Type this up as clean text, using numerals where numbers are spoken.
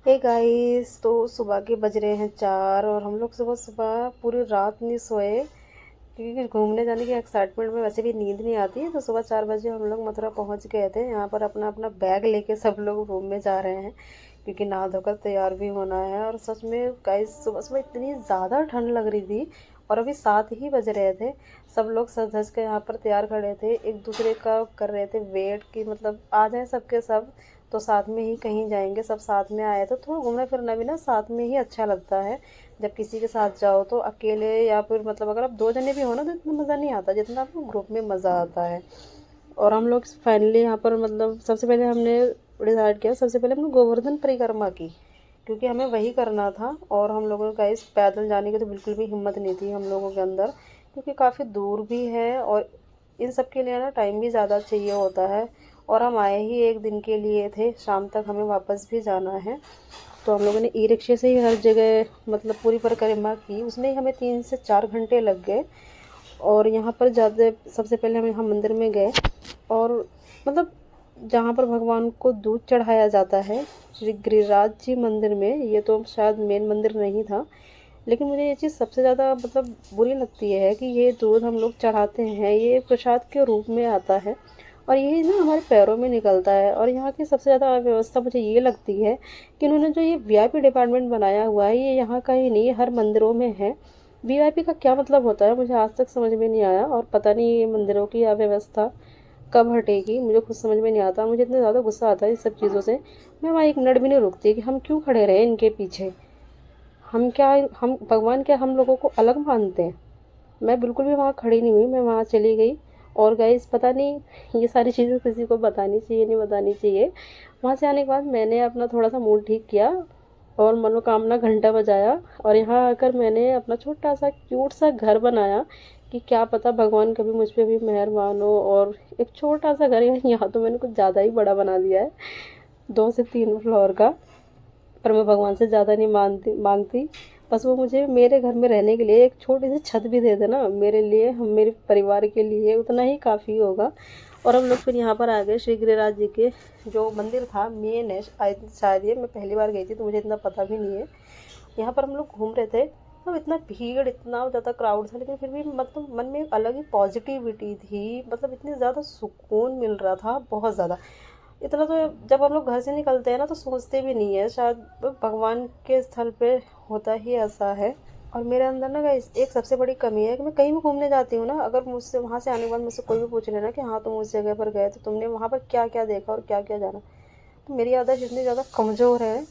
Hey guys, तो सुबह के बज रहे हैं 4 और हम लोग सुबह सुबह पूरी रात नहीं सोए क्योंकि घूमने जाने की एक्साइटमेंट में वैसे भी नींद नहीं आती है। तो सुबह 4 बजे हम लोग मथुरा पहुंच गए थे। यहाँ पर अपना अपना बैग लेके सब लोग रूम में जा रहे हैं क्योंकि नहा धोकर तैयार भी होना है। और सच में गाइस, सुबह सुबह इतनी ज़्यादा ठंड लग रही थी और अभी 7 ही बज रहे थे। सब लोग सज धज के यहाँ पर तैयार खड़े थे, एक दूसरे का कर रहे थे वेट कि मतलब आ जाए सबके सब, तो साथ में ही कहीं जाएंगे। सब साथ में आए तो थोड़ा घूमना फिरना भी ना साथ में ही अच्छा लगता है। जब किसी के साथ जाओ तो अकेले या फिर मतलब अगर आप 2 जने भी हो ना तो इतना मज़ा नहीं आता जितना आपको ग्रुप में मज़ा आता है। और हम लोग फाइनली यहाँ पर मतलब सबसे पहले हमने डिसाइड किया, सबसे पहले हमने गोवर्धन परिक्रमा की क्योंकि हमें वही करना था। और हम लोगों का इस पैदल जाने की तो बिल्कुल भी हिम्मत नहीं थी हम लोगों के अंदर, क्योंकि काफ़ी दूर भी है और इन सब के लिए ना टाइम भी ज़्यादा चाहिए होता है। और हम आए ही एक दिन के लिए थे, शाम तक हमें वापस भी जाना है। तो हम लोगों ने ई रिक्शे से ही हर जगह मतलब पूरी परिक्रमा की, उसमें ही हमें 3 से 4 घंटे लग गए। और यहाँ पर ज़्यादा सबसे पहले हम यहाँ मंदिर में गए और मतलब जहाँ पर भगवान को दूध चढ़ाया जाता है, श्री गिरिराज जी मंदिर में, ये तो शायद मेन मंदिर नहीं था, लेकिन मुझे ये चीज़ सबसे ज़्यादा मतलब बुरी लगती है कि ये दूध हम लोग चढ़ाते हैं, ये प्रसाद के रूप में आता है और यही ना हमारे पैरों में निकलता है। और यहाँ की सबसे ज़्यादा अव्यवस्था मुझे ये लगती है कि इन्होंने जो ये वीआईपी डिपार्टमेंट बनाया हुआ है, ये यहाँ का ही नहीं हर मंदिरों में है। वीआईपी का क्या मतलब होता है मुझे आज तक समझ में नहीं आया, और पता नहीं ये मंदिरों की अव्यवस्था कब हटेगी, मुझे खुद समझ में नहीं आता। मुझे इतना ज़्यादा गुस्सा आता है इन सब चीज़ों से, मैं वहाँ 1 मिनट भी नहीं रुकती कि हम क्यों खड़े रहे इनके पीछे। हम क्या, हम भगवान क्या हम लोगों को अलग मानते हैं? मैं बिल्कुल भी वहाँ खड़ी नहीं हुई, मैं वहाँ चली गई। और गाइस पता नहीं ये सारी चीज़ें किसी को बतानी चाहिए नहीं बतानी चाहिए। वहाँ से आने के बाद मैंने अपना थोड़ा सा मूड ठीक किया और मनोकामना घंटा बजाया और यहाँ आकर मैंने अपना छोटा सा क्यूट सा घर बनाया कि क्या पता भगवान कभी मुझ पर भी मेहरबान हो। और एक छोटा सा घर है, यहाँ तो मैंने कुछ ज़्यादा ही बड़ा बना दिया है, 2 से 3 फ्लोर का। पर मैं भगवान से ज़्यादा नहीं मांगती, बस वो मुझे मेरे घर में रहने के लिए एक छोटी सी छत भी दे देना मेरे लिए, हम मेरे परिवार के लिए उतना ही काफ़ी होगा। और हम लोग फिर यहाँ पर आ गए श्री गिरिराज जी के जो मंदिर था, मेन है शायद ये, मैं पहली बार गई थी तो मुझे इतना पता भी नहीं है। यहाँ पर हम लोग घूम रहे थे तो इतना भीड़, इतना ज़्यादा क्राउड था, लेकिन फिर भी मतलब मन में एक अलग ही पॉजिटिविटी थी, मतलब इतनी ज़्यादा सुकून मिल रहा था, बहुत ज़्यादा। इतना तो जब हम लोग घर से निकलते हैं ना तो सोचते भी नहीं है, शायद भगवान के स्थल पे होता ही ऐसा है। और मेरे अंदर ना गाइस एक सबसे बड़ी कमी है कि मैं कहीं भी घूमने जाती हूँ ना, अगर मुझसे वहाँ से आने के बाद मुझसे कोई भी पूछ लेना कि हाँ तुम उस जगह पर गए तो तुमने वहाँ पर क्या क्या देखा और क्या क्या जाना, तो मेरी आदत इतनी ज़्यादा कमज़ोर है